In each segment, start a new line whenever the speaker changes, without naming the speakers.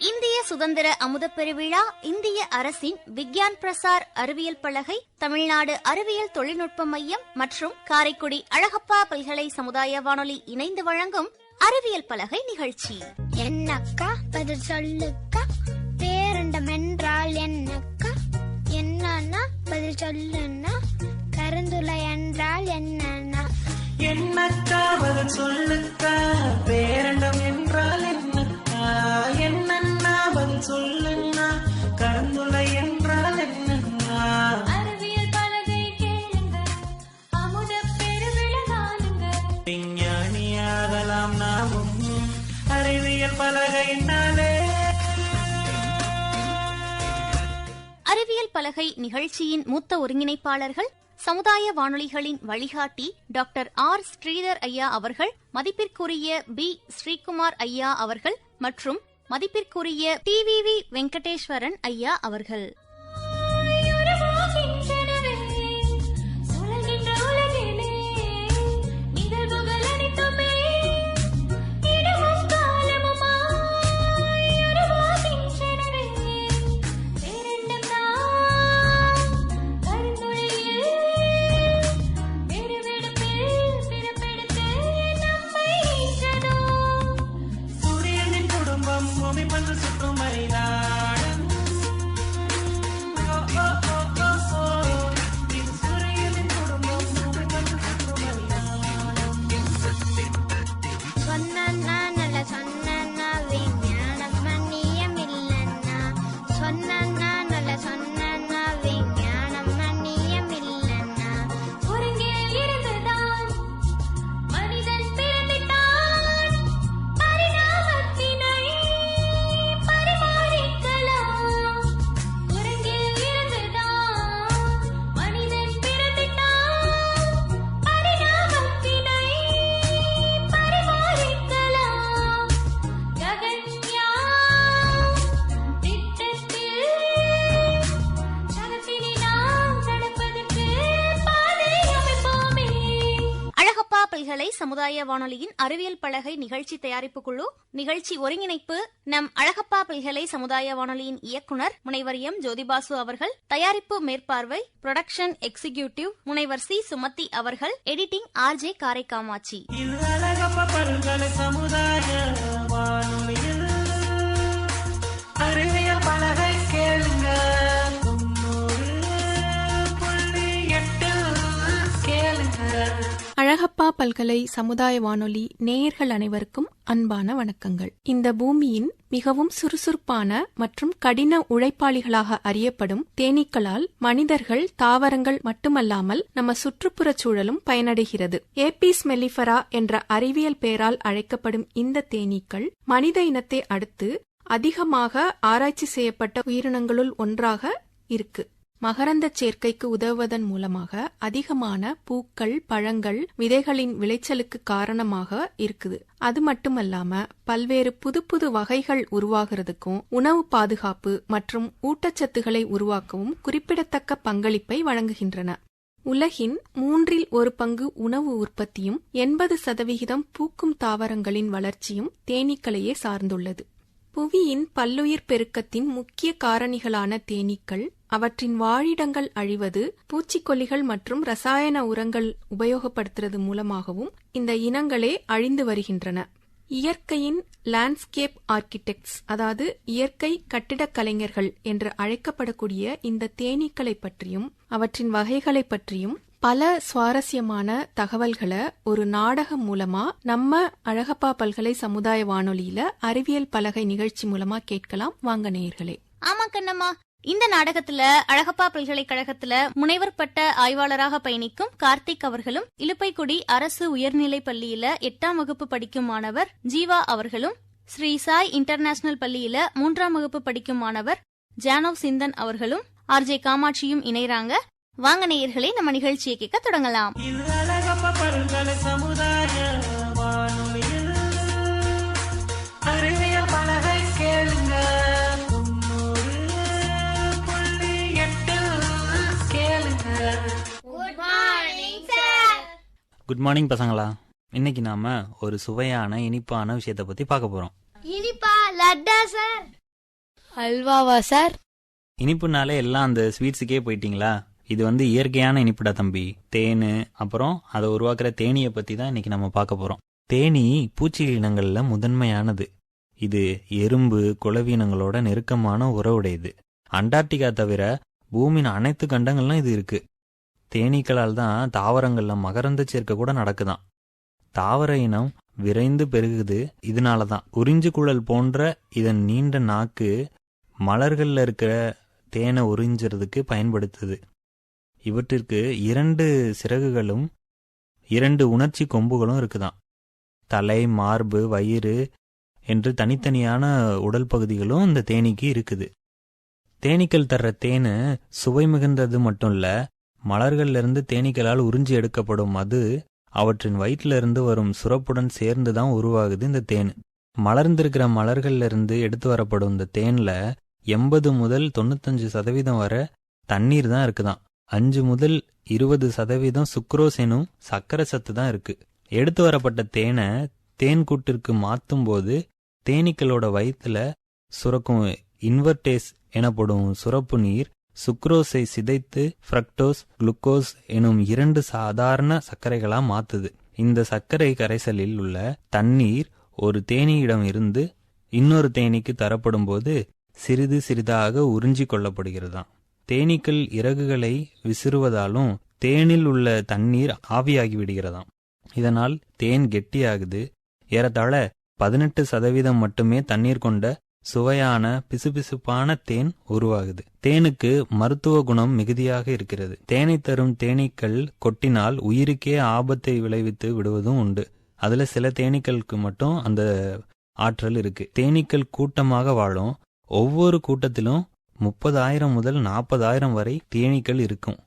இந்திய சுதந்திர அமுத பெருவிழா, இந்திய அரசின் விக்யான் பிரசார் அறிவியல் பலகை, தமிழ்நாடு அறிவியல் தொழில்நுட்ப மையம் மற்றும் காரைக்குடி அழகப்பா பல்கலை சமுதாய வானொலி இணைந்து வழங்கும் அறிவியல் பலகை நிகழ்ச்சி.
என்னக்கா பதில் சொல்லுக்கா, பேரண்டம் என்றால் என்னக்கா, என்னன்னா பதில் சொல்லுன்னா, கருந்துளை என்றால் என்னன்னா,
என்னக்கா பதில் சொல்லுக்கா, பேரண்டம் என்றால் என்னக்கா, என்னன்னா பதில் சொல்லுன்னா, கருந்துளை என்றால் என்னன்னா.
அறிவியல் பலகை கேளுங்க, அமுத பெருவிழா காணுங்க.
விஞ்ஞானியாகலாம் நாமும் அறிவியல் பலகையினாலே.
அறிவியல் பலகை நிகழ்ச்சியின் மூத்த ஒருங்கிணைப்பாளர்கள், சமுதாய வானொலிகளின் வழிகாட்டி டாக்டர் ஆர் ஸ்ரீதர் ஐயா அவர்கள், மதிப்பிற்குரிய பி ஸ்ரீகுமார் ஐயா அவர்கள் மற்றும் மதிப்பிற்குரிய டிவிவி வெங்கடேஸ்வரன் ஐயா அவர்கள்.
சுழல்கின்ற உலகிலே நிகழ்வுகள் அனைத்துமே இடமும் காலமுமாய் உருவாகின்றனவே. பேரண்டம் தான் கருந்துளையில் பெருவெடுப்பில் பிறப்பெடுத்து நம்மை ஈன்றதோ.
சூரியனின் குடும்பம் பூமி பந்து சுற்றும் மைதானம். சூரியனின் குடும்பம் பூமி பந்து சுற்றும் மைதானம்.
சொன்னா நல்ல சொன்னா விஞ்ஞானம் மன்னியம் இல்லன்னா, சொன்னா நல்ல சொன்னா விஞ்ஞானம் மன்னியம் இல்லன்னா,
ஒருங்கில் இருந்துதான் மனிதன் பிறந்துட்டான். பரிணாமத்தினை பரிமாறிக்கலாம். ஒருங்கில் இருந்துதான் மனிதன் பிறந்துட்டான். பரிணாமத்தினை பரிமாறிக்கலாம். ககன்யான் திட்டத்தில் ஜகத்தினை நாம் நடப்பதற்கு பாதை அமைப்போமே.
அழகப்பா பல்கலை சமுதாய வானொலியின் அறிவியல் பலகை நிகழ்ச்சி தயாரிப்பு குழு, நிகழ்ச்சி ஒருங்கிணைப்பு நம் அழகப்பா பல்கலை சமுதாய வானொலியின் இயக்குனர் முனைவர் எம் ஜோதிபாசு அவர்கள், தயாரிப்பு மேற்பார்வை புரொடக்ஷன் எக்ஸிகியூட்டிவ் முனைவர் சி சுமதி அவர்கள், எடிட்டிங் ஆர்ஜே காரை காமாட்சி.
இது அழகப்பா பல்கலை சமுதாய வானொலியில் அறிவியல் பலகை கேளுங்க. 90.8 கேளுங்க.
அழகப்பா பல்கலை சமுதாய வானொலி நேயர்கள் அனைவருக்கும் அன்பான வணக்கங்கள். இந்த பூமியின் மிகவும் சுறுசுறுப்பான மற்றும் கடின உழைப்பாளிகளாக அறியப்படும் தேனீக்களால் மனிதர்கள், தாவரங்கள் மட்டுமல்லாமல் நம்ம சுற்றுப்புறச் சூழலும் பயனடைகிறது. ஏபிஸ் மெல்லிஃபெரா என்ற அறிவியல் பெயரால் அழைக்கப்படும் இந்த தேனீக்கள் மனித இனத்தை அடுத்து அதிகமாக ஆராய்ச்சி செய்யப்பட்ட உயிரினங்களுள் ஒன்றாக இருக்கு. மகரந்த சேர்க்கைக்கு உதவுவதன் மூலமாக அதிகமான பூக்கள், பழங்கள், விதைகளின் விளைச்சலுக்கு காரணமாக இருக்குது. அது மட்டுமல்லாம பல்வேறு புது புது வகைகள் உருவாகிறதுக்கும், உணவு பாதுகாப்பு மற்றும் ஊட்டச்சத்துக்களை உருவாக்கவும் குறிப்பிடத்தக்க பங்களிப்பை வழங்குகின்றன. உலகின் 1/3 உணவு உற்பத்தியும் 80% பூக்கும் தாவரங்களின் வளர்ச்சியும் தேனீக்களையே சார்ந்துள்ளது. புவியின் பல்லுயிர் பெருக்கத்தின் முக்கிய காரணிகளான தேனீக்கள் அவற்றின் வாழிடங்கள் அழிவது, பூச்சிக்கொல்லிகள் மற்றும் ரசாயன உரங்கள் உபயோகப்படுத்துறது மூலமாகவும் இந்த இனங்களே அழிந்து வருகின்றன. இயற்கையின் லேண்ட்ஸ்கேப் ஆர்கிடெக்ட்ஸ், அதாவது இயற்கை கட்டிடக் கலைஞர்கள் என்று அழைக்கப்படக்கூடிய இந்த தேனீக்களை பற்றியும் அவற்றின் வகைகளை பற்றியும் பல சுவாரஸ்யமான தகவல்களை ஒரு நாடகம் மூலமா நம்ம அழகப்பா பல்கலை சமுதாய வானொலியில அறிவியல் பலகை நிகழ்ச்சி மூலமா கேட்கலாம். வாங்க நேயர்களே.
ஆமா கண்ணம்மா, இந்த நாடகத்துல அழகப்பா பல்கலைக்கழகத்துல முனைவர் பட்ட ஆய்வாளராக பயணிக்கும் கார்த்திக் அவர்களும், இலுப்பைக்குடி அரசு உயர்நிலைப் பள்ளியில 8ஆம் வகுப்பு படிக்கும் மாணவர் ஜீவா அவர்களும், ஸ்ரீ சாய் இன்டர்நேஷனல் பள்ளியில 3ஆம் வகுப்பு படிக்கும் மாணவர் ஜானவ் சிந்தன் அவர்களும், ஆர்ஜே காமாட்சியும் இணைறாங்க. வாங்க நேயர்களே, நம்ம நிகழ்ச்சியை கேட்க தொடங்கலாம்.
இது அழகப்பா பல்கலை சமுதாய வானொலியில் அறிவியல் பலகை கேளுங்க. 90.8 கேளுங்க.
குட் மார்னிங் பசங்களா. இன்னைக்கு நாம ஒரு சுவையான இனிப்பான விஷயத்தை பத்தி பார்க்க போறோம்.
இனிப்பா லட்டா சார்.
அல்வாவா சார்?
இனிப்புனாலே எல்லாம் அந்த ஸ்வீட்ஸுக்கே போயிட்டீங்களா? இது இயற்கையான இனிப்புடா தம்பி. தேனு, அப்புறம் அதை உருவாக்குற தேனியை பத்தி தான் இன்னைக்கு நம்ம பார்க்க போறோம். தேனி பூச்சி இனங்கள்ல முதன்மையானது. இது எறும்பு, குளவீனங்களோட நெருக்கமான உறவுடையது. அண்டார்டிகா தவிர பூமியின் அனைத்து கண்டங்கள்லாம் இது இருக்கு. தேனீக்களால் தான் தாவரங்கள்ல மகரந்த சேர்க்கை கூட நடக்குதாம். தாவர இனம் விரைந்து பெருகுது. இதனாலதான் உறிஞ்சு குழல் போன்ற இதன் நீண்ட நாக்கு மலர்கள்ல இருக்கிற தேனை உறிஞ்சுறதுக்கு பயன்படுத்துது. இவற்றிற்கு 2 சிறகுகளும் 2 உணர்ச்சி கொம்புகளும் இருக்குதாம். தலை, மார்பு, வயிறு என்று தனித்தனியான உடல் பகுதிகளும் இந்த தேனீக்கு இருக்குது. தேனீக்கள் தர்ற தேனு சுவை மிகுந்தது மட்டும் இல்ல, மலர்கள்ல இருந்து தேனீக்களால் உறிஞ்சி எடுக்கப்படும் மது அவற்றின் வயிற்றுல இருந்து வரும் சுரப்புடன் சேர்ந்துதான் உருவாகுது இந்த தேன். மலர்ந்திருக்கிற மலர்கள்ல இருந்து எடுத்து வரப்படும் இந்த தேன்ல 80 முதல் 95% வரை தண்ணீர் தான் இருக்குதாம். 5 முதல் 20% சுக்ரோஸ் எனும் சர்க்கரை சத்து தான் இருக்கு. எடுத்து வரப்பட்ட தேனை தேன் கூட்டிற்கு மாற்றும் போது தேனீக்களோட வயிற்றுல சுரக்கும் இன்வெர்டேஸ் எனப்படும் சுரப்பு நீர் சுக்ரோஸை சிதைத்து ஃப்ரக்டோஸ், குளுக்கோஸ் எனும் 2 சாதாரண சர்க்கரைகளா மாத்துது. இந்த சர்க்கரை கரைசலில் உள்ள தண்ணீர் ஒரு தேனீயிடம் இருந்து இன்னொரு தேனீக்கு தரப்படும் போது சிறிது சிறிதாக உறிஞ்சி கொள்ளப்படுகிறதாம். தேனீக்கள் இறகுகளை விசிறுவதாலும் தேனில் உள்ள தண்ணீர் ஆவியாகி விடுகிறதாம். இதனால் தேன் கெட்டியாகுது. ஏறத்தாழ 18% மட்டுமே தண்ணீர் கொண்ட சுவையான பிசுபிசுப்பான தேன் உருவாகுது. தேனுக்கு மருத்துவ குணம் மிகுதியாக இருக்கிறது. தேனை தரும் தேனீக்கள் கொட்டினால் உயிருக்கே ஆபத்தை விளைவித்து விடுவதும் உண்டு. அதுல சில தேனீக்களுக்கு மட்டும் அந்த ஆற்றல் இருக்கு. தேனீக்கள் கூட்டமாக வாழும். ஒவ்வொரு கூட்டத்திலும் 30,000 முதல் 40,000 வரை தேனீக்கள் இருக்கும்.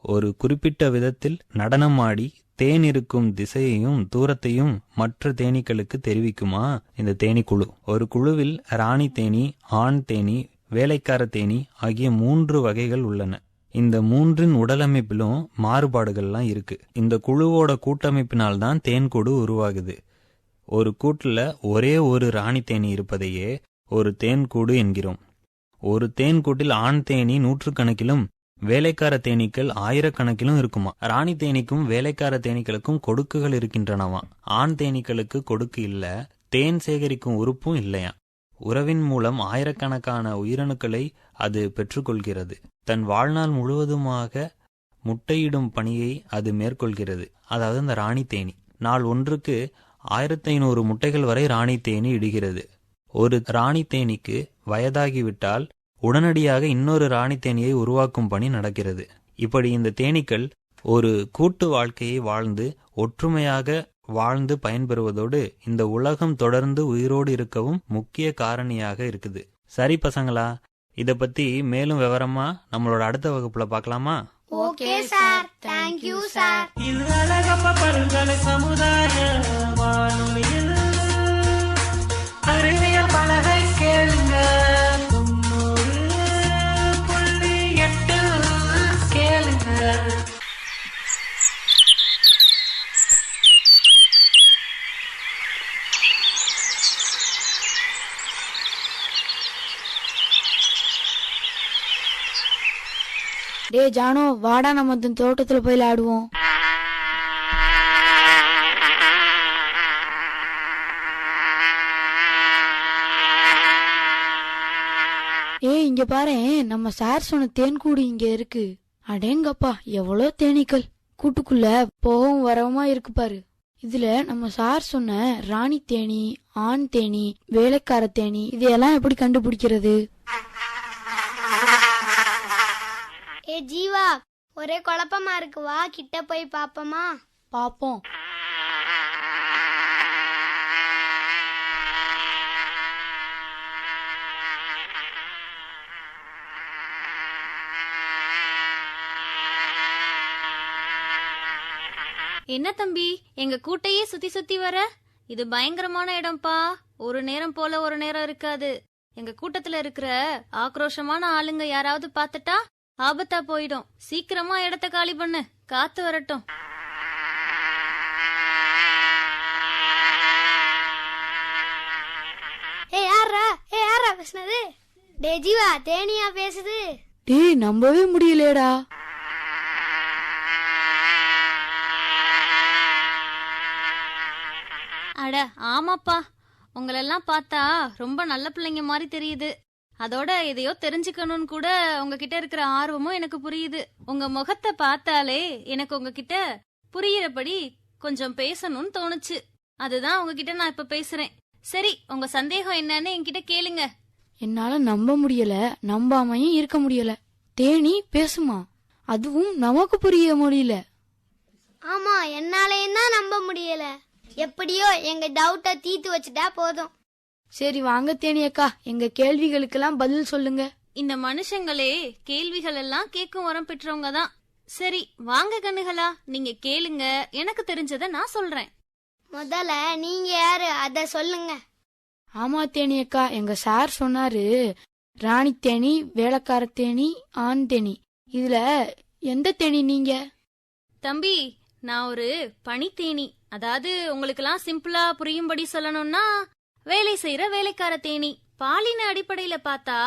ஒரு குறிப்பிட்ட விதத்தில் நடனமாடி தேன் இருக்கும் திசையையும் தூரத்தையும் மற்ற தேனீக்களுக்கு தெரிவிக்குமா இந்த தேனீக்குழு. ஒரு குழுவில் ராணி தேனி, ஆண் தேனி, வேலைக்கார தேனி ஆகிய 3 வகைகள் உள்ளன. இந்த 3 உடலமைப்பிலும் மாறுபாடுகள்லாம் இருக்கு. இந்த குழுவோட கூட்டமைப்பினால்தான் தேன்கூடு உருவாகுது. ஒரு கூட்டுல ஒரே ஒரு ராணி தேனி இருப்பதையே ஒரு தேன்கூடு என்கிறோம். ஒரு தேன்கூட்டில் ஆண் தேனி 100கணக்கிலும் வேலைக்கார தேனீக்கள் 1000கணக்கிலும் இருக்குமா. ராணி தேனீக்கும் வேலைக்கார தேனீக்களுக்கும் கொடுக்குகள் இருக்கின்றனவா. ஆண் தேனீக்களுக்கு கொடுக்கு இல்ல, தேன் சேகரிக்கும் உறுப்பும் இல்லையா. உறவின் மூலம் 1000கணக்கான உயிரணுக்களை அது பெற்றுக்கொள்கிறது. தன் வாழ்நாள் முழுவதுமாக முட்டையிடும் பணியை அது மேற்கொள்கிறது. அதாவது இந்த ராணி தேனி நாள் ஒன்றுக்கு 1500 முட்டைகள் வரை ராணி தேனி இடுகிறது. ஒரு ராணி தேனிக்கு வயதாகிவிட்டால் உடனடியாக இன்னொரு ராணி தேனியை உருவாக்கும் பணி நடக்கிறது. இப்படி இந்த தேனீக்கள் ஒரு கூட்டு வாழ்க்கையை வாழ்ந்து ஒற்றுமையாக வாழ்ந்து பயன்பெறுவதோடு இந்த உலகம் தொடர்ந்து உயிரோடு இருக்கவும் முக்கிய காரணியாக இருக்குது. சரி பசங்களா, இத பத்தி மேலும் விவரமா நம்மளோட அடுத்த வகுப்புல பார்க்கலாமா?
Okay sir, thank you sir.
இது அழகப்பா பல்கலை சமுதாய வானொலியில் அறிவியல் பலகை கேளுங்க. 90.8 கேளுங்க.
டே ஜானோ, வாடா நம்ம தோட்டத்துல போய் விளையாடுவோம். ஏய், இங்க பாரு, நம்ம சார் சொன்ன தேன்கூடு இங்க இருக்கு. அடேங்கப்பா, எவ்வளோ தேனீக்கள் கூட்டுக்குள்ள போகவும் வரவுமா இருக்கு பாரு. இதுல நம்ம சார் சொன்ன ராணி தேனி, ஆண் தேனி, வேலைக்கார தேனி இதையெல்லாம் எப்படி கண்டுபிடிக்கிறது?
ஏ ஜீவா, ஒரே குழப்பமா இருக்கு, வா கிட்ட போய் பாப்போமா?
பாப்போம்.
என்ன தம்பி, எங்க கூட்டையே சுத்தி சுத்தி வர? இது பயங்கரமான இடம்பா. ஒரு நேரம் போல ஒரு நேரம் இருக்காது. எங்க கூட்டத்துல இருக்கிற ஆக்ரோஷமான ஆளுங்க யாராவது பாத்துட்டா ஆபத்தா போயிடும். சீக்கிரமா இடத்த காலி பண்ணு, காத்து வரட்டும்.
ஏ யாரா பேசுனது? டே ஜீவா, தேனியா பேசுது?
டேய் நம்பவே முடியலடா.
அட ஆமாப்பா, உங்களெல்லாம் பார்த்தா ரொம்ப நல்ல பிள்ளைங்க மாதிரி தெரியுது. அதோட எதையோ தெரிஞ்சுக்கணும்னு கூட உங்ககிட்ட இருக்கிற ஆர்வமும் எனக்கு புரியுது. உங்க முகத்தை பார்த்தாலே எனக்கு உங்ககிட்ட புரியுறபடி கொஞ்சம் பேசணும்னு தோணுச்சு. அதுதான் உங்ககிட்ட நான் இப்ப பேசுறேன். சரி, உங்க சந்தேகம் என்னன்னு என்கிட்ட கேளுங்க.
என்னால நம்ப முடியல, நம்பாமையும் இருக்க முடியல. தேனி பேசுமா, அதுவும் நமக்கு புரிய முடியல.
ஆமா, என்னாலேயும் தான் நம்ப முடியல. எப்படியோ எங்க டவுட்டை தீர்த்து வச்சுட்டா போதும்.
சரி வாங்க தேனி அக்கா, எங்க கேள்விகளுக்கெல்லாம் பதில் சொல்லுங்க.
இந்த மனுஷங்களே கேள்விகள் எல்லாம் கேட்கும் வரம் பெற்றவங்க தான். சரி வாங்க கண்ணுகளா, நீங்க கேளுங்க, எனக்கு தெரிஞ்சதை நான் சொல்றேன்.
முதல்ல நீங்க யாரு அத சொல்லுங்க.
ஆமா தேனி அக்கா, எங்க சார் சொன்னாரு, ராணி தேனி, வேலைக்கார தேனி, ஆண் தேனி. இதுல எந்த தேனி நீங்க?
தம்பி, நான் ஒரு பனித்தேனி. அதாவது உங்களுக்கெல்லாம் சிம்பிளா புரியும்படி சொல்லணும்னா வேலை செய்யற வேலைக்கார தேனி. பாலின அடிப்படையில பார்த்தா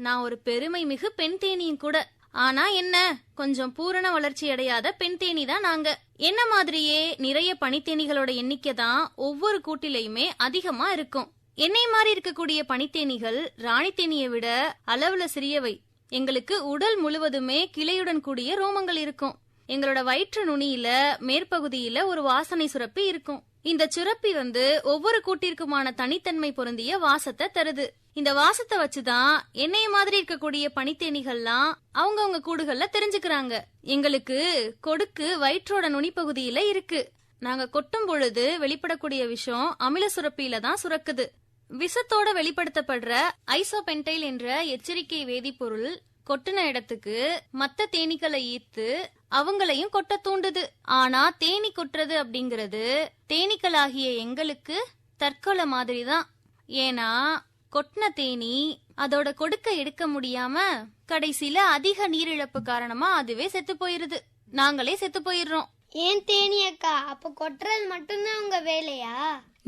நான் ஒரு பெருமை மிகு பெண் தேனியும் கூட. ஆனா என்ன, கொஞ்சம் பூரண வளர்ச்சி அடையாத பெண் தேனி தான் நாங்க. என்ன மாதிரியே நிறைய பனித்தேனிகளோட எண்ணிக்கை தான் ஒவ்வொரு கூட்டிலையுமே அதிகமா இருக்கும். என்னை மாதிரி இருக்கக்கூடிய பனித்தேனிகள் ராணி தேனியை விட அளவுல சிறியவை. எங்களுக்கு உடல் முழுவதுமே கிளையுடன் கூடிய ரோமங்கள் இருக்கும். எங்களோட வயிற்று நுனியில மேற்பகுதியில ஒரு வாசனை சுரப்பி இருக்கும். இந்த சுரப்பி ஒவ்வொரு கூட்டிற்குமான தனித்தன்மை பொருந்திய வாசத்தை தருது. இந்த வாசத்தை வச்சுதான் என்னைய மாதிரி இருக்கக்கூடிய பனித்தேனிகள்லாம் அவங்கவங்க கூடுகள்ல தெரிஞ்சுக்கிறாங்க. எங்களுக்கு கொடுக்கு வயிற்றோட நுனிப்பகுதியில இருக்கு. நாங்க கொட்டும் பொழுது வெளிப்படக்கூடிய விஷம் அமில சுரப்பியில தான் சுரக்குது. விஷத்தோட வெளிப்படுத்தப்படுற ஐசோபென்டைல் என்ற எச்சரிக்கை வேதிப்பொருள் கொட்டின இடத்துக்கு மத்த தேனீக்களை ஈர்த்து அவங்களையும் கொட்ட தூண்டுது. ஆனா தேனி கொட்டுறது அப்படிங்கறது தேனீக்களாகிய எங்களுக்கு தற்கொலை மாதிரிதான். ஏன்னா கொட்டின தேனி அதோட கொடுக்க எடுக்க முடியாம கடைசியில அதிக நீரிழப்பு காரணமா அதுவே செத்து போயிருது. நாங்களே செத்து போயிடுறோம்.
ஏன் தேனி அக்கா, அப்ப கொட்டுறது மட்டும்தான் உங்க வேலையா?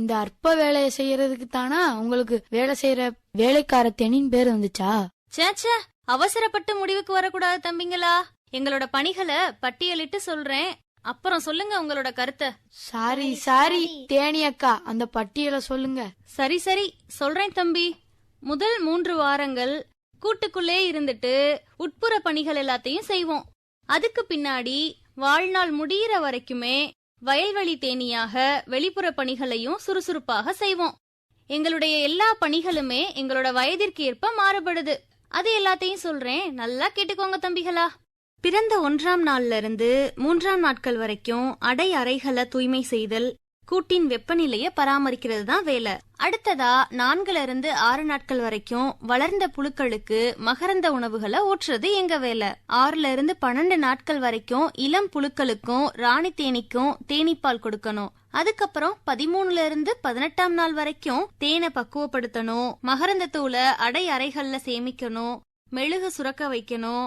இந்த அற்ப வேலையை செய்யறதுக்கு தானா உங்களுக்கு வேலை செய்யற வேலைக்கார தேனின்னு பேர் வந்துச்சா?
சேச்சே, அவசரப்பட்டு முடிவுக்கு வரக்கூடாது தம்பிங்களா. எங்களோட பணிகளை பட்டியலிட்டு சொல்றேன், அப்புறம் சொல்லுங்க உங்களோட கருத்தை.
சாரி தேனி அக்கா, அந்த பட்டியலை சொல்லுங்க.
சரி சொல்றேன் தம்பி. முதல் 3 வாரங்கள் கூட்டுக்குள்ளே இருந்துட்டு உட்புற பணிகள் எல்லாத்தையும் செய்வோம். அதுக்கு பின்னாடி வாழ்நாள் முடியிற வரைக்குமே வயல்வெளி தேனியாக வெளிப்புற பணிகளையும் சுறுசுறுப்பாக செய்வோம். எங்களுடைய எல்லா பணிகளுமே எங்களோட வயதிற்கு ஏற்ப மாறுபடுது. அது எல்லாத்தையும் சொல்றேன், நல்லா கேட்டுக்கோங்க தம்பிகளா. பிறந்த 1ஆம் நாள்ல இருந்து 3ஆம் நாட்கள் வரைக்கும் அடை அறைகளை தூய்மை செய்தல், கூட்டின் வெப்பநிலையை பராமரிக்கிறது தான் வேலை. அடுத்ததா 4ல இருந்து 6 நாட்கள் வரைக்கும் வளர்ந்த புழுக்களுக்கு மகரந்த உணவுகளை ஊற்றுறது எங்க வேலை. 6ல இருந்து 12 நாட்கள் வரைக்கும் இளம் புழுக்களுக்கும் ராணி தேனிக்கும் தேனீப்பால் கொடுக்கணும். அதுக்கப்புறம் 13ல இருந்து 18ஆம் நாள் வரைக்கும் தேனை பக்குவப்படுத்தணும், மகரந்த தூளை அடை அறைகள்ல சேமிக்கணும், மெழுகு சுரக்க வைக்கணும்,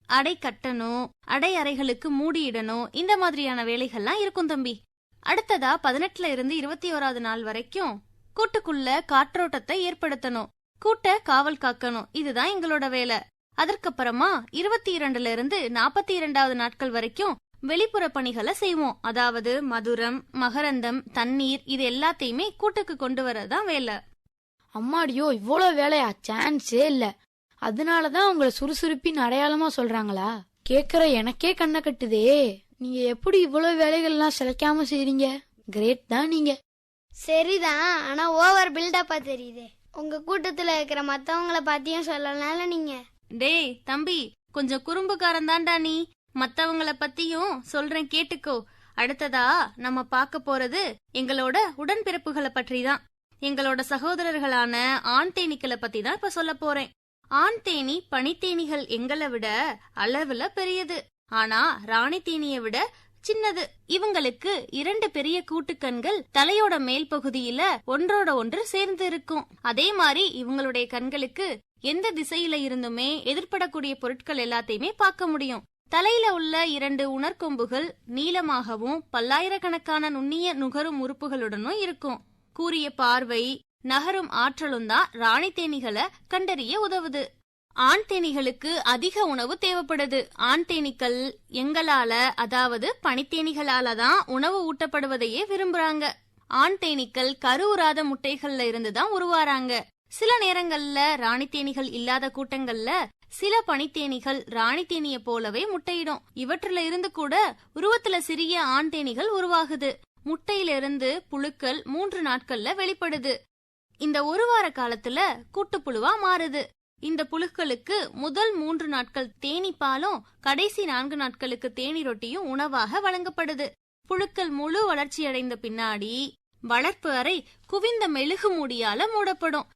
அடை கட்டணும், அடை அறைகளுக்கு மூடியிடணும். இந்த மாதிரியான வேலைகள்லாம் இருக்கும் தம்பி. அடுத்ததா 18ல இருந்து 21ஆவது நாள் வரைக்கும் கூட்டுக்குள்ள காற்றோட்டத்தை ஏற்படுத்தணும், கூட்ட காவல் காக்கணும். இதுதான் எங்களோட வேலை. அதற்கப்புறமா 22ல இருந்து 42வது நாட்கள் வரைக்கும் வெளிப்புற பணிகளை செய்வோம். அதாவது மதுரம், மகரந்தம், தண்ணீர், இது எல்லாத்தையுமே கூட்டுக்கு கொண்டு வரதான் வேலை.
அம்மாடியோ, இவ்வளவு வேலையா? சான்ஸே இல்ல. அதனாலதான் உங்களை சுறுசுறுப்பின் அடையாளமா சொல்றாங்களா? கேக்குற எனக்கே கண்ணை கட்டுதே. நீங்க எப்படி இவ்வளவு வேலைகள்லாம் சிலைக்காம செய்றீங்க? கிரேட் தான் நீங்க.
சரிதான், ஆனா ஓவர் பில்டப்பா தெரியுதே. உங்க கூட்டத்துல இருக்கிற மத்தவங்கள பத்தியும் சொல்லனால நீங்க.
டேய் தம்பி, கொஞ்சம் குறும்புக்காரன் தான்டா நீ. மத்தவங்கள பத்தியும் சொல்றேன் கேட்டுக்கோ. அடுத்ததா நம்ம பார்க்க போறது எங்களோட உடன்பிறப்புகளை பற்றி தான். எங்களோட சகோதரர்களான ஆண் தேனீக்களை பத்தி தான் இப்ப சொல்ல போறேன். ஆண் தேனி பனித்தேனிகள் எங்களை விட அளவுல பெரியது, ஆனா ராணி தேனியை விட சின்னது. இவங்களுக்கு 2 பெரிய கூட்டுக்கண்கள் தலையோட மேல் பகுதியில ஒன்றோட ஒன்று சேர்ந்து இருக்கும். அதே மாதிரி இவங்களுடைய கண்களுக்கு எந்த திசையில இருந்துமே எதிர்படக்கூடிய பொருட்கள் எல்லாத்தையுமே பார்க்க முடியும். தலையில உள்ள 2 உணர்கொம்புகள் நீளமாகவும் பல்லாயிரக்கணக்கான நுண்ணிய நுகரும் உறுப்புகளுடனும் இருக்கும். கூரிய பார்வை, நகரும் ஆற்றலும் தான் ராணி தேனிகளை கண்டறிய உதவுது. ஆண் தேனீகளுக்கு அதிக உணவு தேவைப்படுது. ஆண் தேனீக்கள் எங்களால, அதாவது பனித்தேனிகளால தான் உணவு ஊட்டப்படுவதையே விரும்புறாங்க. ஆண் தேனீக்கள் கருவுறாத முட்டைகள்ல இருந்து தான் உருவாறாங்க. சில நேரங்கள்ல ராணி தேனீகள் இல்லாத கூட்டங்கள்ல சில பனித்தேனிகள் ராணி தேனிய போலவே முட்டையிடும். இவற்றுல இருந்து கூட உருவத்துல சிறிய ஆண் தேனிகள் உருவாகுது. முட்டையிலிருந்து புழுக்கள் 3 நாட்கள்ல வெளிப்படுது. இந்த ஒரு வார காலத்துல கூட்டுப்புழுவா மாறுது. இந்த புழுக்களுக்கு முதல் 3 நாட்கள் தேனி பாலும் கடைசி 4 நாட்களுக்கு தேனி ரொட்டியும் உணவாக வழங்கப்படுது. புழுக்கள் முழு வளர்ச்சியடைந்த பின்னாடி வளர்ப்பு அறை குவிந்த மெழுகு மூடியால மூடப்படும்.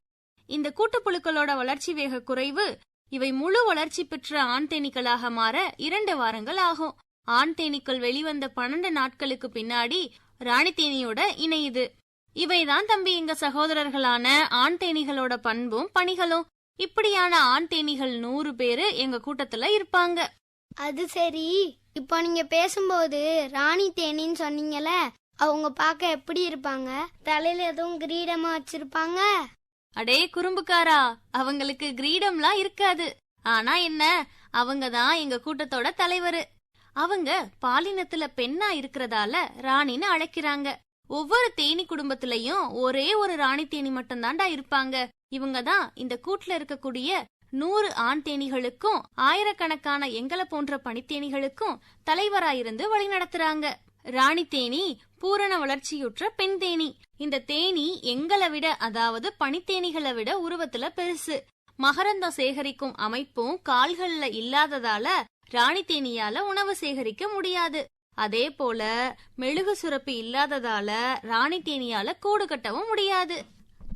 இந்த கூட்டுப்புழுக்களோட வளர்ச்சி வேக குறைவு. இவை முழு வளர்ச்சி பெற்ற ஆண் தேனீக்களாக மாற 2 வாரங்கள் ஆகும். ஆண் தேனீக்கள் வெளிவந்த 12 நாட்களுக்கு பின்னாடி ராணி தேனியோட இணையுது. இவைதான் தம்பி எங்க சகோதரர்களான ஆண் தேனீகளோட பண்பும் பணிகளும். இப்படியான ஆண் தேனீகள் 100 பேரு எங்க கூட்டத்துல இருப்பாங்க.
அது சரி, இப்போ நீங்க பேசும்போது ராணி தேனின்னு சொன்னீங்கல்ல, அவங்க பார்க்க எப்படி இருப்பாங்க? தலையில எதுவும் கிரீடமா வச்சிருப்பாங்க?
அடே குறும்புக்காரா, அவங்களுக்கு கிரீடம்லாம் இருக்காது. ஆனா என்ன, அவங்க தான் எங்க கூட்டத்தோட தலைவரு. அவங்க பாலினத்துல பெண்ணா இருக்கிறதால ராணின்னு அழைக்கிறாங்க. ஒவ்வொரு தேனி குடும்பத்திலயும் ஒரே ஒரு ராணி தேனி மட்டும் தாண்டா இருப்பாங்க. இவங்க தான் இந்த கூட்டுல இருக்கக்கூடிய 100 ஆண் தேனிகளுக்கும் ஆயிரக்கணக்கான எங்களை போன்ற பனித்தேனிகளுக்கும் தலைவராயிருந்து வழிநடத்துறாங்க. ராணி தேனி பூரண வளர்ச்சியுற்ற பெண் தேனி. இந்த தேனி எங்களை விட, அதாவது பனித்தேனிகளை விட உருவத்துல பெருசு. மகரந்தம் சேகரிக்கும் அமைப்பும் கால்கள்ல இல்லாததால ராணி தேனியால உணவு சேகரிக்க முடியாது. அதே போல மெழுகு சுரப்பி இல்லாததால ராணி தேனியால கூடு கட்டவும் முடியாது.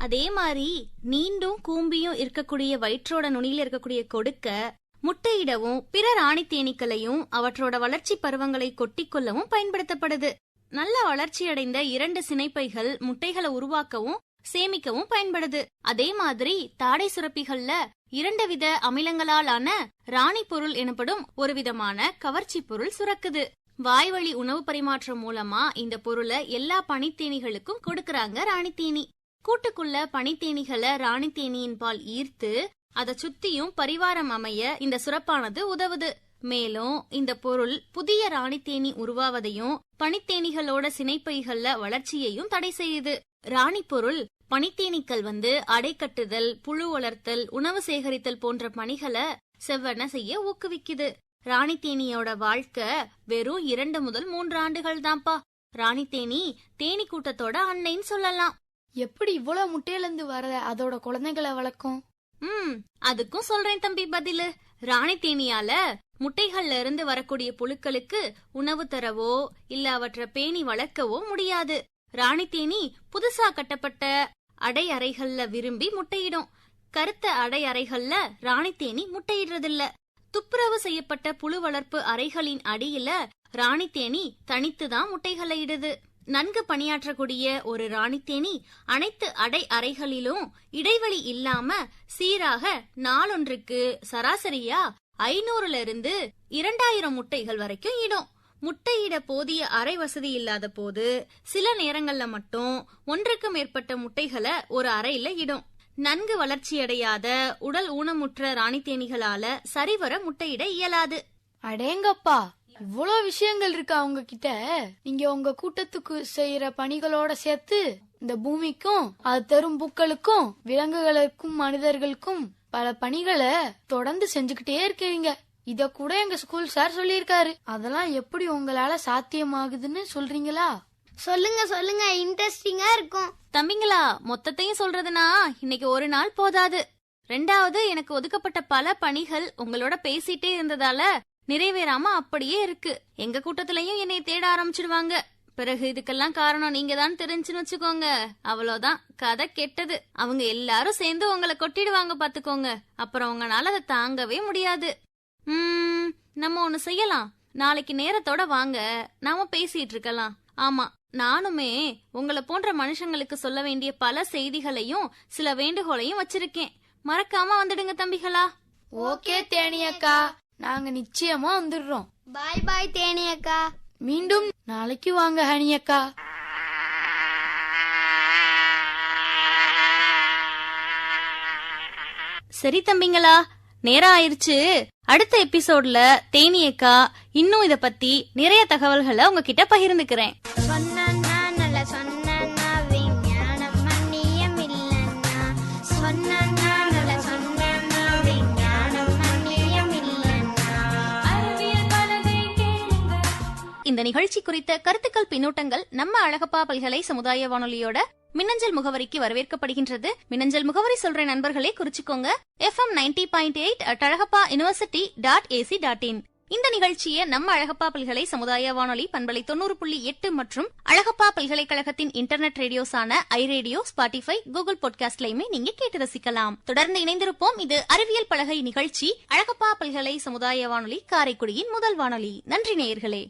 அதே மாதிரி நீண்டும் கூம்பியும் இருக்கக்கூடிய வயிற்றோட நுனியில இருக்கக்கூடிய கொடுக்க முட்டையிடவும் பிற ராணி தேனீக்களையும் அவற்றோட வளர்ச்சி பருவங்களை கொட்டிக்கொள்ளவும் பயன்படுத்தப்படுது. நல்ல வளர்ச்சியடைந்த 2 சினைப்பைகள் முட்டைகளை உருவாக்கவும் சேமிக்கவும் பயன்படுது. அதே மாதிரி தாடை சுரப்பிகள்ல 2 வித அமிலங்களால் ஆன ராணி பொருள் எனப்படும் ஒரு விதமான கவர்ச்சி பொருள் சுரக்குது. வாய்வழி உணவு பரிமாற்றம் மூலமா இந்த பொருளை எல்லா பனித்தேனிகளுக்கும் கொடுக்கறாங்க ராணி தேனி. கூட்டுக்குள்ள பனித்தேனிகளை ராணி தேனியின் பால் ஈர்த்து அதை சுத்தியும் பரிவாரம் அமைய இந்த சுரப்பானது உதவுது. மேலும் இந்த பொருள் புதிய ராணி தேனி உருவாவதையும் பனித்தேனிகளோட சினைப்பைகள்ல வளர்ச்சியையும் தடை செய்யுது. ராணி பொருள் பனித்தேனீக்கள் அடை கட்டுதல், புழு வளர்த்தல், உணவு சேகரித்தல் போன்ற பணிகளை செவ்வன செய்ய ஊக்குவிக்குது. ராணி தேனியோட வாழ்க்கை வெறும் 2 முதல் 3 ஆண்டுகள் தான்ப்பா. ராணி தேனி தேனி கூட்டத்தோட அன்னைன்னு சொல்லலாம்.
எப்படி இவ்வளவு முட்டையில இருந்து வர அதோட குழந்தைகளை வளர்க்கும்?
அதுக்கும் சொல்றேன் தம்பி பதிலு. ராணி தேனியால முட்டைகள்ல இருந்து வரக்கூடிய புழுக்களுக்கு உணவு தரவோ இல்ல அவற்றை பேணி வளர்க்கவோ முடியாது. ராணி தேனி புதுசா கட்டப்பட்ட அடை அறைகள்ல விரும்பி முட்டையிடும். கருத்த அடை அறைகள்ல ராணி தேனி முட்டையிடுறதில்ல. துப்புரவு செய்யப்பட்ட புழு வளர்ப்பு அறைகளின் அடியில ராணி தேனி தனித்துதான் முட்டைகளை இடுது. நன்கு பணியாற்றக்கூடிய ஒரு ராணி தேனி அனைத்து அடை அறைகளிலும் இடைவெளி இல்லாம சீராக நாளொன்றுக்கு சராசரியா 500ல இருந்து 2000 முட்டைகள் வரைக்கும் இடும். முட்டையிட போதிய அறை வசதி இல்லாத போது சில நேரங்கள்ல மட்டும் 1க்கு மேற்பட்ட முட்டைகளை ஒரு அறையில இடும். நன்கு வளர்ச்சியடையாத உடல் ஊனமுற்ற ராணி தேனிகளால சரிவர முட்டையிட இயலாது.
அடேங்கப்பா, இவ்வளவு விஷயங்கள் இருக்கா அவங்க கிட்ட. நீங்க உங்க கூட்டத்துக்கு செய்யற பணிகளோட சேர்த்து இந்த பூமிக்கும் அது தரும் பூக்களுக்கும் விலங்குகளுக்கும் மனிதர்களுக்கும் பல பணிகளை தொடர்ந்து செஞ்சுக்கிட்டே இருக்கீங்க. இத கூட எங்க ஸ்கூல் சார் சொல்லியிருக்காரு. அதெல்லாம் எப்படி உங்களால சாத்தியமாகுதுன்னு சொல்றீங்களா?
சொல்லுங்க சொல்லுங்க, இன்ட்ரெஸ்டிங்கா இருக்கும்.
தம்பிங்களா, மொத்தத்தையும் சொல்றதுனா இன்னைக்கு ஒரு நாள் போதாது. 2வது, எனக்கு ஒதுக்கப்பட்ட பல பணிகள் உங்களோட பேசிட்டே இருந்ததால நிறைவேறாம அப்படியே இருக்கு. எங்க கூட்டத்திலயும் என்னை தேட ஆரம்பிச்சிடுவாங்க. பிறகு இதுக்கெல்லாம் காரணம் நீங்க தான் தெரிஞ்சுன்னு வச்சுக்கோங்க. அவ்வளவுதான், கதை கெட்டது. அவங்க எல்லாரும் சேர்ந்து உங்களை கொட்டிடுவாங்க பாத்துக்கோங்க. அப்புறம் உங்களால அதை தாங்கவே முடியாது. நம்ம ஒண்ணு செய்யலாம். நாளைக்கு நேரத்தோட வாங்க, நாம பேசிட்டு இருக்கலாம். ஆமா, நானுமே உங்களை போன்ற மனுஷங்களுக்கு சொல்ல வேண்டிய பல செய்திகளையும் சில வேண்டுகோளையும் வச்சிருக்கேன். மறக்காம வந்துடுங்க தம்பிகளா.
ஓகே தேனியக்கா, நாங்க நிச்சயமா வந்துடுறோம்.
பாய் பாய் தேனியக்கா.
மீண்டும் நாளைக்கு வாங்க ஹனியக்கா.
சரி தம்பிங்களா, நேரம் ஆயிருச்சு. அடுத்த எபிசோட்ல தேனியக்கா இன்னும் இத பத்தி நிறைய தகவல்களை உங்ககிட்ட பகிர்ந்துக்கிறேன்.
சொன்னா நல்ல சொன்னா விஞ்ஞானம் மன்னியம் இல்லன்னா சொன்னா நல்ல சொன்னா விஞ்ஞானம் மன்னியம் இல்லன்னா
அறிவியல் பலகை கேளுங்க.
இந்த நிகழ்ச்சி குறித்த கருத்துக்கள் பின்னூட்டங்கள் நம்ம அழகப்பா பல்கலை சமுதாய வானொலியோட மின்னஞ்சல் முகவரிக்கு வரவேற்கப்படுகின்றது. மின்னஞ்சல் முகவரி சொல்ற நண்பர்களே குறிச்சுக்கோங்க. FM 90.8@alagappauniversity.ac.in. இந்த நிகழ்ச்சியை நம்ம அழகப்பா பல்கலை சமுதாய வானொலி பண்பலை 90.8 மற்றும் அழகப்பா பல்கலைக்கழகத்தின் இன்டர்நெட் ரேடியோஸான iRadio, Spotify, Google Podcastலயுமே நீங்க கேட்டு ரசிக்கலாம். தொடர்ந்து இணைந்திருப்போம். இது அறிவியல் பலகை நிகழ்ச்சி, அழகப்பா பல்கலை சமுதாய வானொலி, காரைக்குடியின் முதல் வானொலி. நன்றி நேயர்களே.